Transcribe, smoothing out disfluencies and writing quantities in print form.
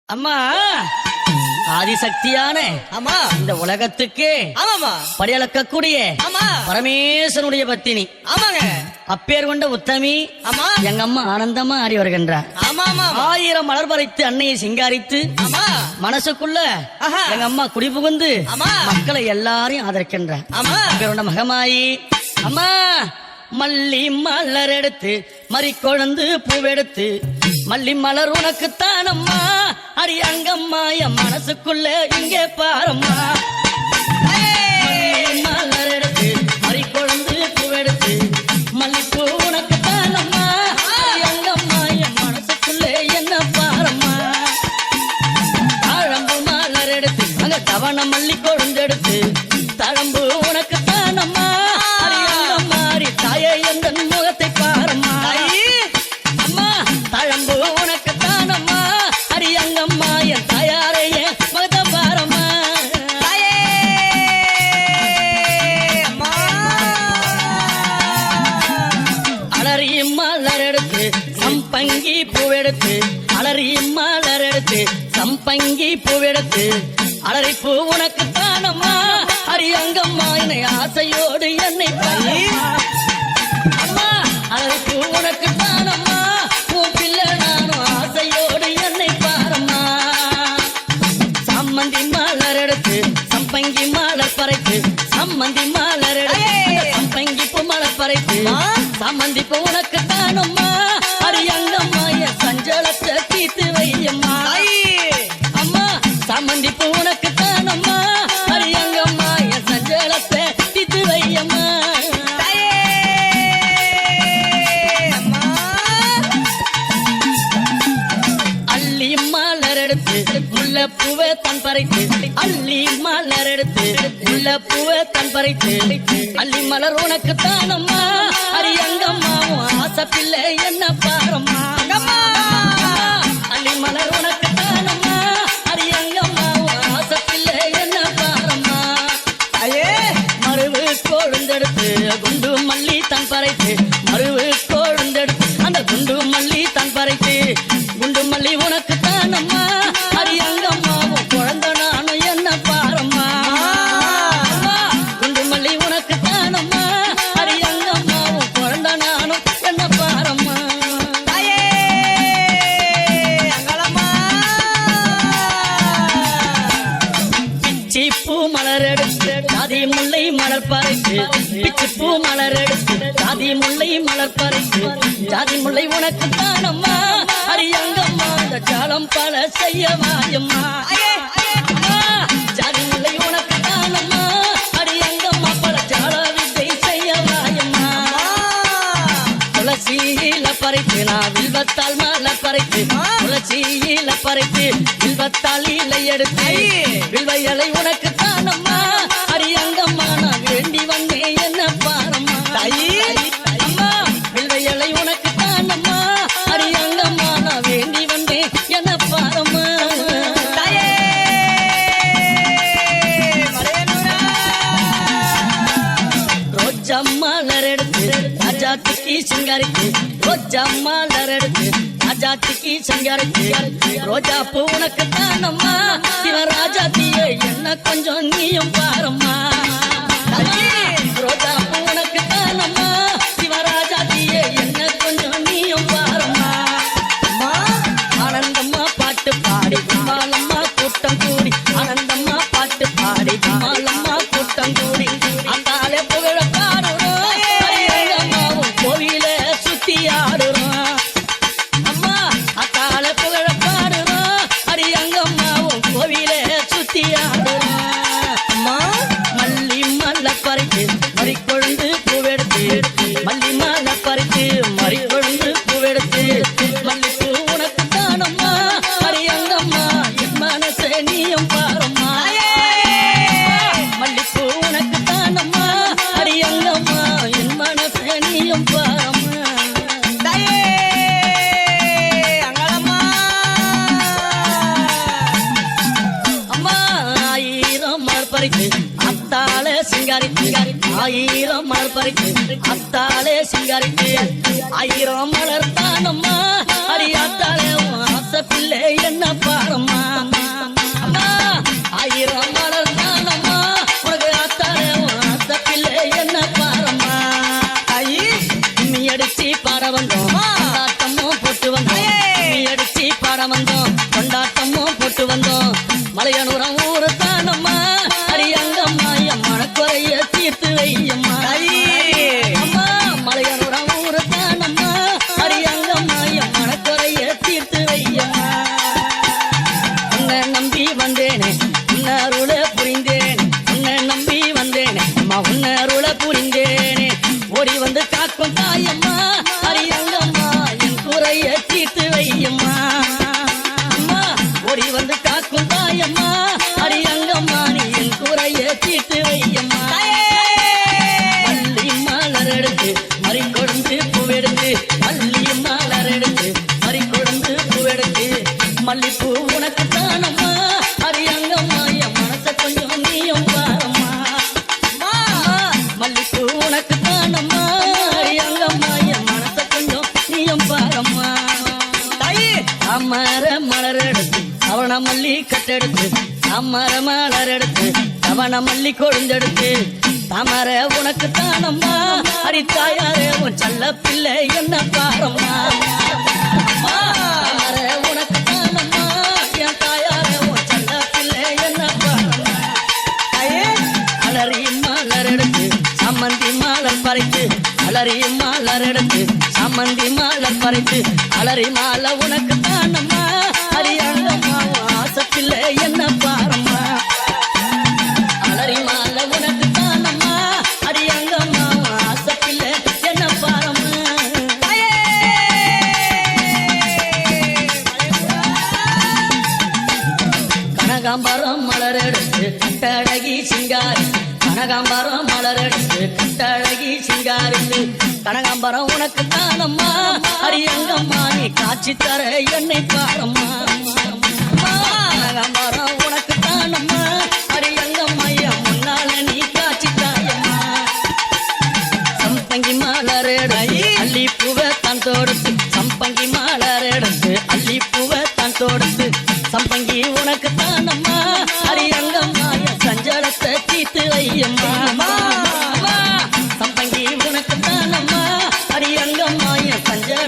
அம்மா ஆதிசக்தியான ஆமா இந்த உலகத்துக்கு ஆமாமா படியளக்கக்கூடிய ஆமா பரமேஸ்வரனுடைய பத்தினி ஆமாங்க அப்பேர் கொண்ட உத்தமி ஆமா எங்க அம்மா ஆனந்தமா ஆடி வருகின்றார். ஆமா ஆமா 1000 மலர் பறித்து அன்னையை சிங்காரித்து ஆமா மனசுக்குள்ள ஆஹா. எங்க அம்மா குடி புகுந்து ஆமா. மக்களை எல்லாரையும் ஆதரிக்கின்றார். ஆமா அப்பேர் கொண்ட மகமாயி அம்மா மல்லி மலர் எடுத்து மறி கொழுந்து பூவெடுத்து மல்லி மலர் உனக்குத்தான் அம்மா அடி அங்கம்மா என் மனசுக்குள்ள இங்கே பாரம்மா. மல்லி மலர் எடுத்து மறி கொழுந்து பூவெடுத்து மல்லிப்பூ உனக்குத்தான் அம்மா அடி அங்கம்மா என் மனசுக்குள்ள என்ன பாரம்மா. தாழம்பு மலர் எடுத்து அங்க தவண மல்லி கொழுந்தெடுத்து தழம்பு உனக்குத்தான் அம்மா அடி அங்கம்மா அடி தாயே எந்த முகத்தை பாரம்மா. அம்மா தழம்பு உனக்குத்தான் அம்மா அடி அங்கம்மா என் தாயாரையே மகத பாரம்மா. அலறி மலர் எடுத்து சம்பங்கி பூவெடுத்து அலறி மலர் எடுத்து சம்பங்கி பூவெடுத்து அலறி பூ உனக்குத்தான் அம்மா அடி அங்கம்மா என்னை ஆசையோடு என்னை பாரம்மா. அம்மா அலறி பூ உனக்குத்தான் அம்மா உன் பிள்ளை நானும் ஆசையோடு என்னை பாரம்மா. சம்மந்தி மலர் எடுத்து சம்பங்கி மலர் பறைத்து சம்மந்தி மலர் எடுத்து சம்பங்கி பூ மலர் பறைத்து சம்மந்தி பூ உனக்குத்தான் அம்மா அடி அங்கம்மா என் சஞ்சலத்தை தீர்த்து வையம்மா. அம்மா சம்மந்தி பூ உனக்குத்தான் அம்மா அடி அங்கம்மா என் சஞ்சலத்தை தீர்த்து வையம்மா. அள்ளி மலர் எடுத்து முல்லை பூவை தன் பறித்து அள்ளி மலர் எடுத்து முல்லை பூவை தன் பறித்து அள்ளி மலர் உனக்குத்தான் அம்மா அடி அங்கம்மா உன் ஆசை பிள்ளை என்ன பாரம்மா. அள்ளி மலர் உனக்குத்தான் அம்மா அடி அங்கம்மா உன் ஆசை பிள்ளை என்ன பாரம்மா. மருவு கொழுந்தெடுத்து குண்டு மல்லி தன் பறைத்து மருவு கொழுந்தெடுத்து அந்த குண்டு மல்லி தன் பறைத்து குண்டு மல்லி உனக்குத்தான் அம்மா அடி அங்கம்மா உன் குழந்தை நானும் என்ன பாரம்மா. குண்டு மல்லி உனக்குத்தான் அம்மா அடி அங்கம்மா உன் குழந்தை நானும் என்ன பாரம்மா. பிச்சி பூ மலர் எடுத்து ஜாதி முல்லை மலர் பறைத்து பிச்சி பூ மலர் எடுத்து ஜாதி முல்லை மலர் பறைத்து ஜாதி முல்லை உனக்குத்தான் அம்மா அடி அங்கம்மா அந்த ஜாலம் பல செய்ய வாயம்மா. ஜாதி முல்லை உனக்குத்தான் அம்மா அடி அங்கம்மா பல ஜால வித்தை செய்ய வாயம்மா. துளசியில பறைத்து நான் வில்வத்தால் மலர் பறைத்து துளசியில பறைத்து வில்வத்தால் இலை எடுத்து வில்வையலை உனக்குத்தான் அம்மா அடி அங்கம்மா நான் வேண்டி வந்தேன் என்ன பாரம்மா. அம்மா வில்வையலை உனக்குத்தான் அம்மா அடி அங்கம்மா நான் வேண்டி வந்தேன் என்ன பாரம்மா. ரோஜா மலர் எடுத்து ராஜாத்திக்கு சிங்காரித்து ரோஜா மலர் எடுத்து ராஜாத்திக்கு சிங்காரித்து ரோஜா பூ உனக்குத்தான் அம்மா சிவராஜாத்தியே என்ன கொஞ்சம் நீயும் பாரம்மா. ரோஜா பூ உனக்குத்தான் அம்மா சிவராஜாத்தியே என்ன கொஞ்சம் நீயும் பாரம்மா. ஆனந்தம்மா பாட்டு பாடி கும்பாலம்மா கூட்டம் கூடி ஆனந்தம்மா பாட்டு பாடி கும்பாலம்மா கூட்டம் கூடி அந்தாலே புகழ பாடுறோம் அம்மாவும் கோவில சுத்தி ஆடுறோம். அம்மா அத்தாலே புகழ பாடுறோம் அடி அங்கம்மாவும் கோவில சுத்தி ஆடுறோம். அம்மா மல்லி மல்ல பறித்து மறி கொழுந்து பூவெடுத்து மல்லி மல்ல பறித்து மறி கொழுந்து பூவெடுத்து மல்லிப்பூ உனக்குத்தான் அம்மா அடி அங்கம்மா என் மனசே நீயும் பாரம்மா. மல்லிப்பூ உனக்குத்தான் அம்மா அடி அங்கம்மா என் மனசே நீயும் பாரம்மா. அம்மா 1000 மலர் பறித்து அத்தாலே சிங்காரித்து 1000 மலர் பறித்து அத்தாலே சிங்காரித்து 1000 மலர் தானம்மா அடி அத்தாலே ஆசை பிள்ளை என்ன பாரம்மா. கொண்டாட்டமும் போட்டு வந்தோம் மலையனூரம் ஊரு தானம்மா அடி அங்கம்மா என் மனக்குறைய தீர்த்து வையம்மா அம்மா மலையனூரம் ஊரு தானம்மா அடி அங்கம்மா என் மனக்குறைய தீர்த்து வையம்மா உன்னை நம்பி வந்தேனே உன்னருள புரிந்தேன் உன்னை நம்பி வந்தேனே அம்மா உன்னருள புரிந்தேனே ஓடி வந்து காக்கும் தாயம்மா அடி அங்கம்மா என் குறைய தீர்த்து வையம்மா அம்மா ஓடி வந்து காக்கும் தாயம்மா அடி அங்கம்மா நீ என் குறைய தீர்த்து வையம்மா மல்லி மலர் எடுத்து மறி கொழுந்து பூவெடுத்து மல்லி மலர் எடுத்து மறி கொழுந்து பூவெடுத்து மல்லிப்பூ உனக்கு தானம்மா அடி அங்கம்மா என் மனச கொஞ்சம் நீயும் பாரம்மா மல்லிப்பூ உனக்கு தானம்மா அடி அங்கம்மா என் மனச கொஞ்சம் நீயும் பாரம்மா அமர மலர் எடுத்து அவன மல்லி கட்டெடுத்து அமர மலர் எடுத்து அவன மல்லி கொழுந்தெடுத்து தாமர உனக்கு தானம்மா அடி தாயாரே உன் செல்ல பிள்ளை என்ன பாரம்மா தாமர உனக்கு தானம்மா என் தாயாரே உன் செல்ல பிள்ளை என்ன பாரம்மா அலறி மலர் எடுத்து சம்மந்தி மலர் பறித்து அலறி மலர் எடுத்து சம்மந்தி மலர் பறித்து அலறி மாலை உனக்கு தானம்மா அடி அங்கம்மா ஆசப்பில்லை என்ன பாரம்மா அலறி மாலை உனக்கு தானம்மா அடி அங்கம்மா ஆசப்பில்லை என்ன பாரம்மா கனகாம்பரம் மலர் எடுத்து கட்டழகி சிங்காரித்து கனகாம்பரம் மலர் எடுத்து கட்டழகி சிங்காரித்து கனகாம்பரம் உனக்கு தானம்மா அடி அங்கம்மா நீ காட்சி தர என்னை பாரம்மா கனகாம்பரம் உனக்கு தானம்மா அடி அங்கம்மா என் முன்னால நீ காட்சி தாயம்மா சம்பங்கி மலர் எடுத்து அள்ளி பூவை தான் தொடுத்து சம்பங்கி மலர் எடுத்து அள்ளி பூவை தான் தொடுத்து சம்பங்கி உனக்கு தானம்மா அடி அங்கம்மா என் சஞ்சலத்தை தீர்த்து வையம்மா சம்பங்கி உனக்கு தானம்மா அடி அங்கம்மா என் சஞ்சல